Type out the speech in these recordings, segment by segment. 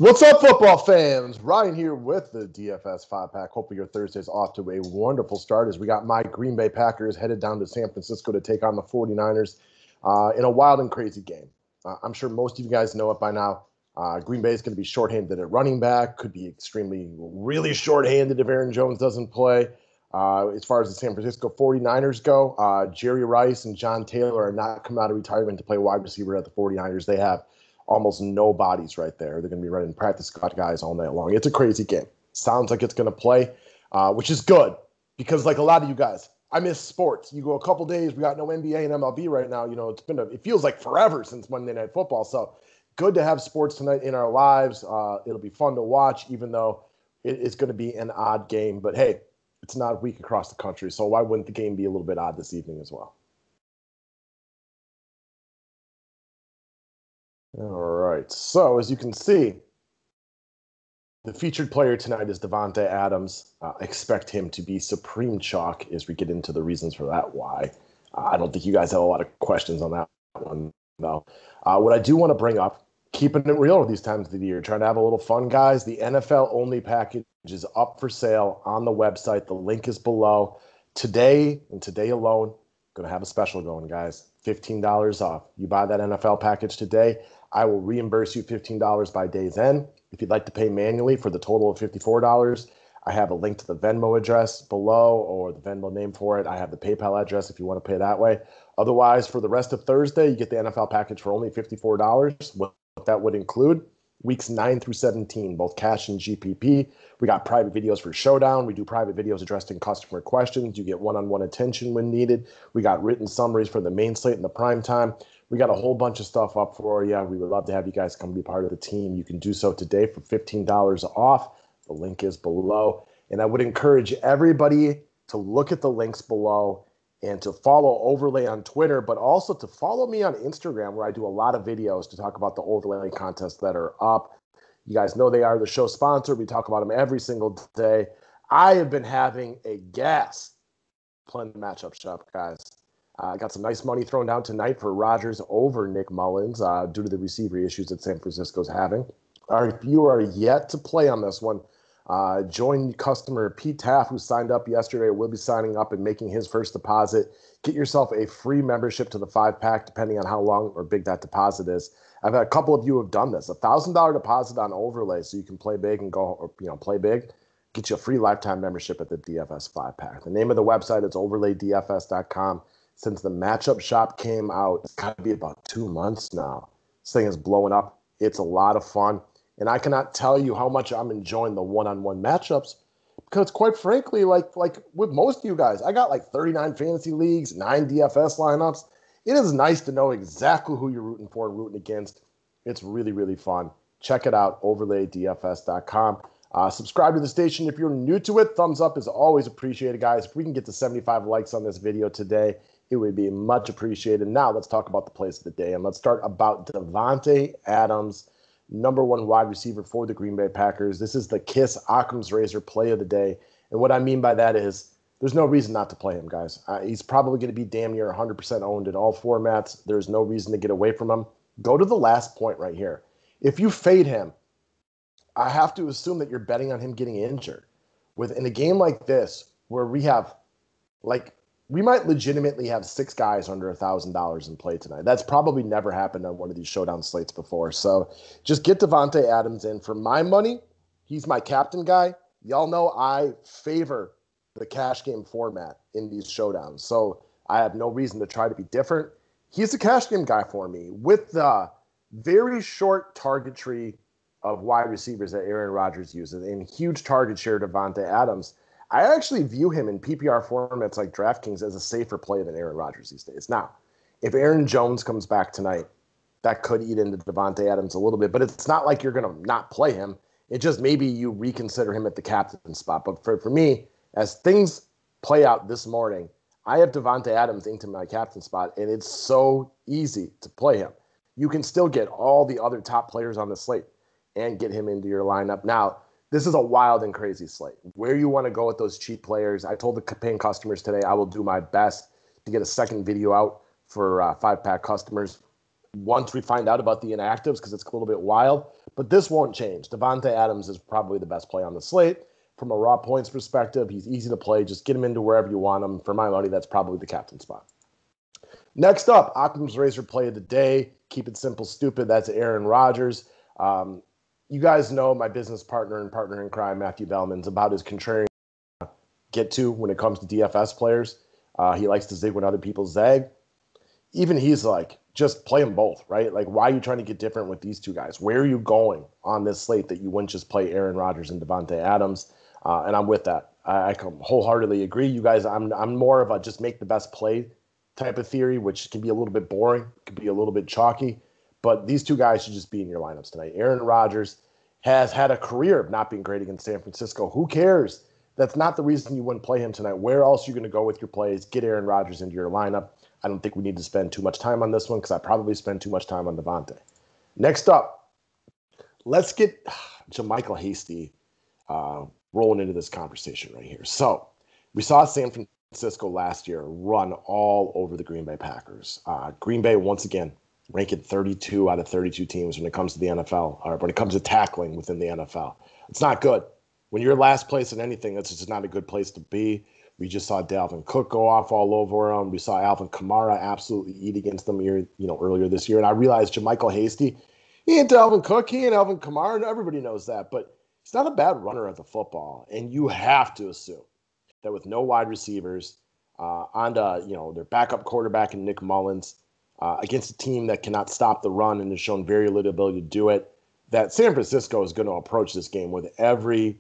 What's up, football fans? Ryan here with the DFS 5-pack. Hopefully your Thursday's off to a wonderful start as we got my Green Bay Packers headed down to San Francisco to take on the 49ers in a wild and crazy game. I'm sure most of you guys know it by now. Green Bay is going to be shorthanded at running back, could be extremely, really shorthanded if Aaron Jones doesn't play. As far as the San Francisco 49ers go, Jerry Rice and John Taylor are not coming out of retirement to play wide receiver at the 49ers. They have almost no bodies right there. They're going to be running practice squad guys all night long. It's a crazy game. Sounds like it's going to play, which is good because, like a lot of you guys, I miss sports. You go a couple days, we got no NBA and MLB right now. You know, it feels like forever since Monday Night Football. So good to have sports tonight in our lives. It'll be fun to watch, even though it's going to be an odd game. But hey, it's not a week across the country, so why wouldn't the game be a little bit odd this evening as well? All right. So as you can see, the featured player tonight is Devonta Adams. Expect him to be supreme chalk as we get into the reasons for that. Why? I don't think you guys have a lot of questions on that one, though. What I do want to bring up, keeping it real these times of the year, trying to have a little fun, guys. The NFL only package is up for sale on the website. The link is below. Today and today alone, going to have a special going, guys. $15 off. You buy that NFL package today, I will reimburse you $15 by day's end. If you'd like to pay manually for the total of $54, I have a link to the Venmo address below or the Venmo name for it. I have the PayPal address if you want to pay that way. Otherwise, for the rest of Thursday, you get the NFL package for only $54. What that would include weeks 9 through 17, both cash and GPP. We got private videos for Showdown. We do private videos addressing customer questions. You get one-on-one attention when needed. We got written summaries for the main slate and the prime time. We got a whole bunch of stuff up for you. We would love to have you guys come be part of the team. You can do so today for $15 off. The link is below. And I would encourage everybody to look at the links below and to follow Overlay on Twitter, but also to follow me on Instagram, where I do a lot of videos to talk about the Overlay contests that are up. You guys know they are the show sponsor. We talk about them every single day. I have been having a gas playing the matchup shop, guys. I got some nice money thrown down tonight for Rodgers over Nick Mullins due to the receiver issues that San Francisco's having. If you are yet to play on this one, join customer Pete Taff, who signed up yesterday, will be signing up and making his first deposit. Get yourself a free membership to the 5-pack, depending on how long or big that deposit is. I've had a couple of you who have done this. $1,000 deposit on Overlay, so you can play big and go, play big. Get you a free lifetime membership at the DFS 5-pack. The name of the website is overlaydfs.com. Since the matchup shop came out, it's got to be about 2 months now. This thing is blowing up. It's a lot of fun. And I cannot tell you how much I'm enjoying the one-on-one matchups because, quite frankly, like with most of you guys, I got like 39 fantasy leagues, 9 DFS lineups. It is nice to know exactly who you're rooting for and rooting against. It's really, really fun. Check it out, overlaydfs.com. Subscribe to the station if you're new to it. Thumbs up is always appreciated, guys. If we can get to 75 likes on this video today, it would be much appreciated. Now let's talk about the plays of the day, and let's start about Devonta Adams, number 1 wide receiver for the Green Bay Packers. This is the Kiss Occam's Razor play of the day, and what I mean by that is there's no reason not to play him, guys. He's probably going to be damn near 100% owned in all formats. There's no reason to get away from him. Go to the last point right here. If you fade him, I have to assume that you're betting on him getting injured. In a game like this, where we have, we might legitimately have 6 guys under $1,000 in play tonight. That's probably never happened on one of these showdown slates before. So just get Devonta Adams in. For my money, he's my captain guy. Y'all know I favor the cash game format in these showdowns. So I have no reason to try to be different. He's a cash game guy for me. With the very short target tree of wide receivers that Aaron Rodgers uses and huge target share Devonta Adams, I actually view him in PPR formats like DraftKings as a safer play than Aaron Rodgers these days. Now, if Aaron Jones comes back tonight, that could eat into Devonta Adams a little bit, but it's not like you're going to not play him. It just maybe you reconsider him at the captain spot. But for me, as things play out this morning, I have Devonta Adams into my captain spot, and it's so easy to play him. You can still get all the other top players on the slate and get him into your lineup. Now, this is a wild and crazy slate. Where you want to go with those cheap players, I told the paying customers today I will do my best to get a second video out for 5-pack customers. once we find out about the inactives, because it's a little bit wild. But this won't change. Devonta Adams is probably the best play on the slate. From a raw points perspective, he's easy to play. Just get him into wherever you want him. For my money, that's probably the captain spot. Next up, Occam's Razor play of the day. Keep it simple, stupid. That's Aaron Rodgers. You guys know my business partner and partner in crime, Matthew Bellman's, about his contrarian get to when it comes to DFS players. He likes to zig when other people zag. Even he's like, just play them both, right? Like, why are you trying to get different with these two guys? Where are you going on this slate that you wouldn't just play Aaron Rodgers and Devonta Adams? And I'm with that. I wholeheartedly agree. You guys, I'm more of a just make the best play type of theory, which can be a little bit boring, can be a little bit chalky, but these two guys should just be in your lineups tonight. Aaron Rodgers has had a career of not being great against San Francisco. Who cares? That's not the reason you wouldn't play him tonight. Where else are you going to go with your plays? Get Aaron Rodgers into your lineup. I don't think we need to spend too much time on this one because I probably spend too much time on Devontae. Next up, let's get JaMycal Hasty rolling into this conversation right here. So we saw San Francisco last year run all over the Green Bay Packers. Green Bay, once again, ranking 32 out of 32 teams when it comes to the NFL, or when it comes to tackling within the NFL. It's not good. When you're last place in anything, that's just not a good place to be. We just saw Dalvin Cook go off all over them. We saw Alvin Kamara absolutely eat against them earlier this year. And I realized JaMycal Hasty, he ain't Dalvin Cook, he ain't Alvin Kamara, and everybody knows that. But he's not a bad runner at the football. And you have to assume that with no wide receivers, their backup quarterback in Nick Mullins, against a team that cannot stop the run and has shown very little ability to do it, that San Francisco is going to approach this game with every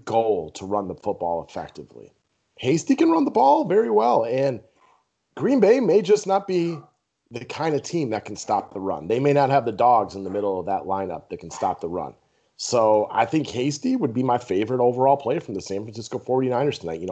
goal to run the football effectively. Hasty can run the ball very well, and Green Bay may just not be the kind of team that can stop the run. They may not have the dogs in the middle of that lineup that can stop the run. So I think Hasty would be my favorite overall play from the San Francisco 49ers tonight.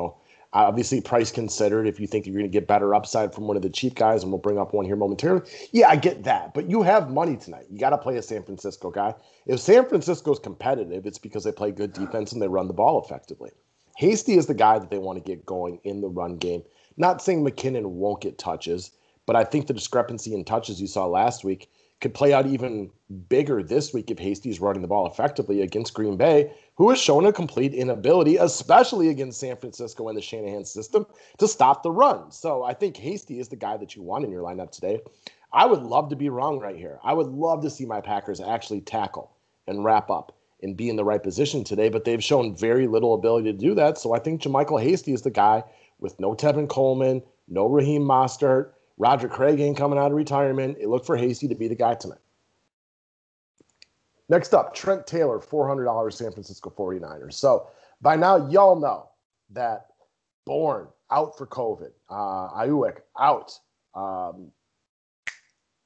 Obviously price considered if you think you're going to get better upside from one of the cheap guys, and we'll bring up one here momentarily. Yeah, I get that. But you have money tonight. You got to play a San Francisco guy. If San Francisco's competitive, it's because they play good defense and they run the ball effectively. Hasty is the guy that they want to get going in the run game. Not saying McKinnon won't get touches, but I think the discrepancy in touches you saw last week could play out even bigger this week if Hasty's running the ball effectively against Green Bay, who has shown a complete inability, especially against San Francisco and the Shanahan system, to stop the run. So I think Hasty is the guy that you want in your lineup today. I would love to be wrong right here. I would love to see my Packers actually tackle and wrap up and be in the right position today, but they've shown very little ability to do that. So I think JaMycal Hasty is the guy with no Tevin Coleman, no Raheem Mostert. Roger Craig ain't coming out of retirement. Look for Hasty to be the guy tonight. Next up, Trent Taylor, $400 San Francisco 49ers. So by now, y'all know that Bourne out for COVID. Ayuk out.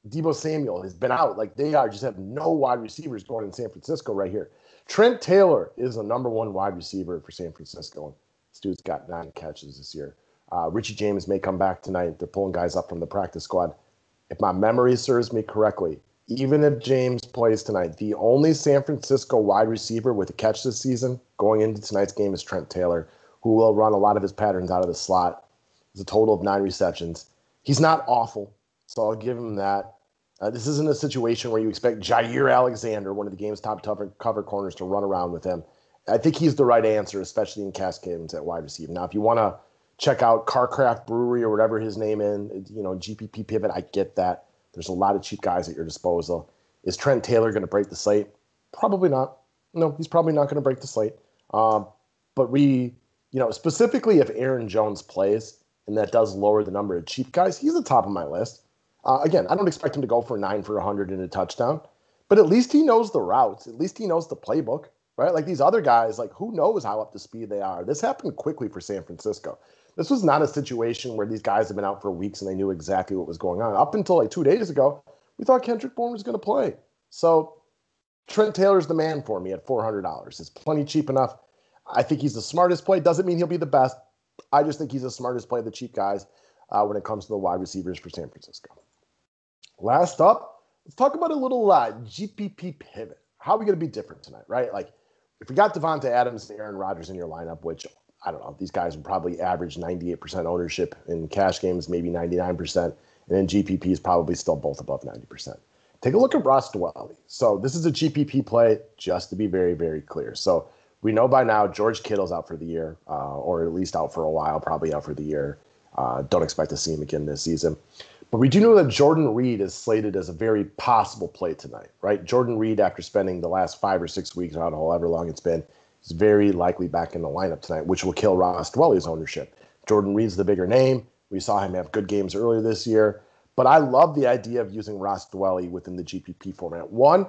Deebo Samuel has been out. Like they just have no wide receivers going in San Francisco right here. Trent Taylor is the number one wide receiver for San Francisco. This dude's got 9 catches this year. Richie James may come back tonight. They're pulling guys up from the practice squad. If my memory serves me correctly, even if James plays tonight, the only San Francisco wide receiver with a catch this season going into tonight's game is Trent Taylor, who will run a lot of his patterns out of the slot. It's a total of 9 receptions. He's not awful, so I'll give him that. This isn't a situation where you expect Jair Alexander, one of the game's top cover corners, to run around with him. I think he's the right answer, especially in Cascades at wide receiver. Now, if you want to check out Carcraft Brewery or whatever his name is, Gpp Pivot, I get that. There's a lot of cheap guys at your disposal. Is Trent Taylor going to break the slate? Probably not. No, he's probably not going to break the slate. But specifically if Aaron Jones plays, and that does lower the number of cheap guys, he's at the top of my list. Again, I don't expect him to go for 9 for 100 and a touchdown, but at least he knows the routes. At least he knows the playbook, right? Like these other guys, like who knows how up to speed they are. This happened quickly for San Francisco. This was not a situation where these guys have been out for weeks and they knew exactly what was going on. Up until like 2 days ago, we thought Kendrick Bourne was going to play. So Trent Taylor's the man for me at $400. It's plenty cheap enough. I think he's the smartest play. Doesn't mean he'll be the best. I just think he's the smartest play of the cheap guys when it comes to the wide receivers for San Francisco. Last up, let's talk about a little Gpp Pivot. How are we going to be different tonight, right? Like if we got Devonta Adams and Aaron Rodgers in your lineup, which I don't know, these guys would probably average 98% ownership in cash games, maybe 99%. And then GPP is probably still both above 90%. Take a look at Ross Dwelley. So this is a GPP play, just to be very, very clear. So we know by now George Kittle's out for the year, or at least out for a while, probably out for the year. Don't expect to see him again this season. But we do know that Jordan Reed is slated as a very possible play tonight, right? Jordan Reed, after spending the last 5 or 6 weeks, or however long it's been, is very likely back in the lineup tonight, which will kill Ross Dwelley's ownership. Jordan Reed's the bigger name. We saw him have good games earlier this year. But I love the idea of using Ross Dwelley within the GPP format. One,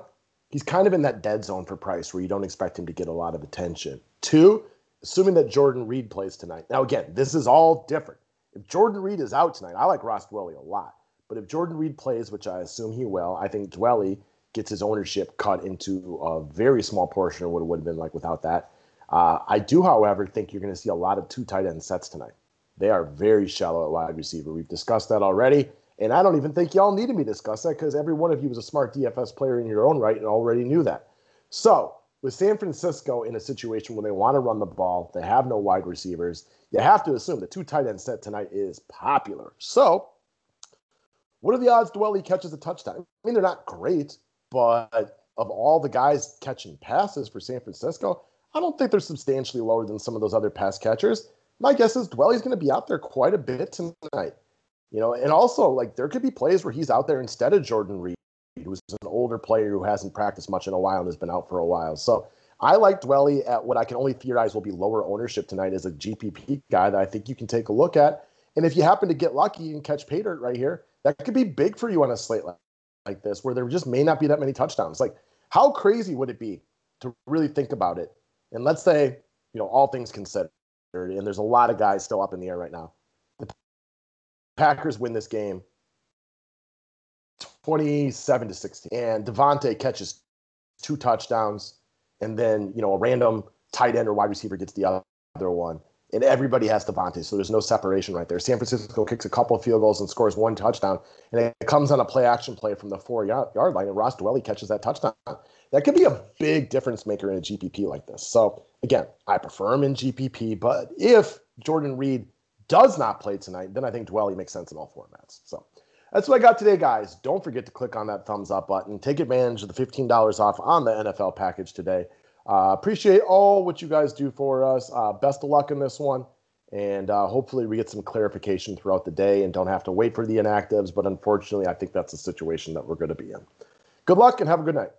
he's kind of in that dead zone for price where you don't expect him to get a lot of attention. Two, assuming that Jordan Reed plays tonight. Now, again, this is all different. If Jordan Reed is out tonight, I like Ross Dwelley a lot. But if Jordan Reed plays, which I assume he will, I think Dwelley gets his ownership cut into a very small portion of what it would have been like without that. I do, however, think you're going to see a lot of 2 tight end sets tonight. They are very shallow at wide receiver. We've discussed that already. And I don't even think y'all needed me to discuss that because every one of you was a smart DFS player in your own right and already knew that. So with San Francisco in a situation where they want to run the ball, they have no wide receivers, you have to assume the 2 tight end set tonight is popular. So what are the odds Dwelley catches a touchdown? I mean, they're not great, but of all the guys catching passes for San Francisco, I don't think they're substantially lower than some of those other pass catchers. My guess is Dwelley's going to be out there quite a bit tonight. And also, like, there could be plays where he's out there instead of Jordan Reed, who's an older player who hasn't practiced much in a while and has been out for a while. So I like Dwelley at what I can only theorize will be lower ownership tonight as a GPP guy that I think you can take a look at. And if you happen to get lucky and catch pay dirt right here, that could be big for you on a slate like this, where there just may not be that many touchdowns. Like, how crazy would it be to really think about it? And let's say, all things considered, and there's a lot of guys still up in the air right now. The Packers win this game 27-16, and Devontae catches 2 touchdowns, and then, a random tight end or wide receiver gets the other one. And everybody has Devontae, so there's no separation right there. San Francisco kicks a couple of field goals and scores 1 touchdown, and it comes on a play-action play from the 4-yard line, and Ross Dwelley catches that touchdown. That could be a big difference maker in a GPP like this. So, again, I prefer him in GPP, but if Jordan Reed does not play tonight, then I think Dwelley makes sense in all formats. So that's what I got today, guys. Don't forget to click on that thumbs up button. Take advantage of the $15 off on the NFL package today. Appreciate all what you guys do for us. Best of luck in this one. And hopefully we get some clarification throughout the day and don't have to wait for the inactives. But unfortunately, I think that's the situation that we're going to be in. Good luck and have a good night.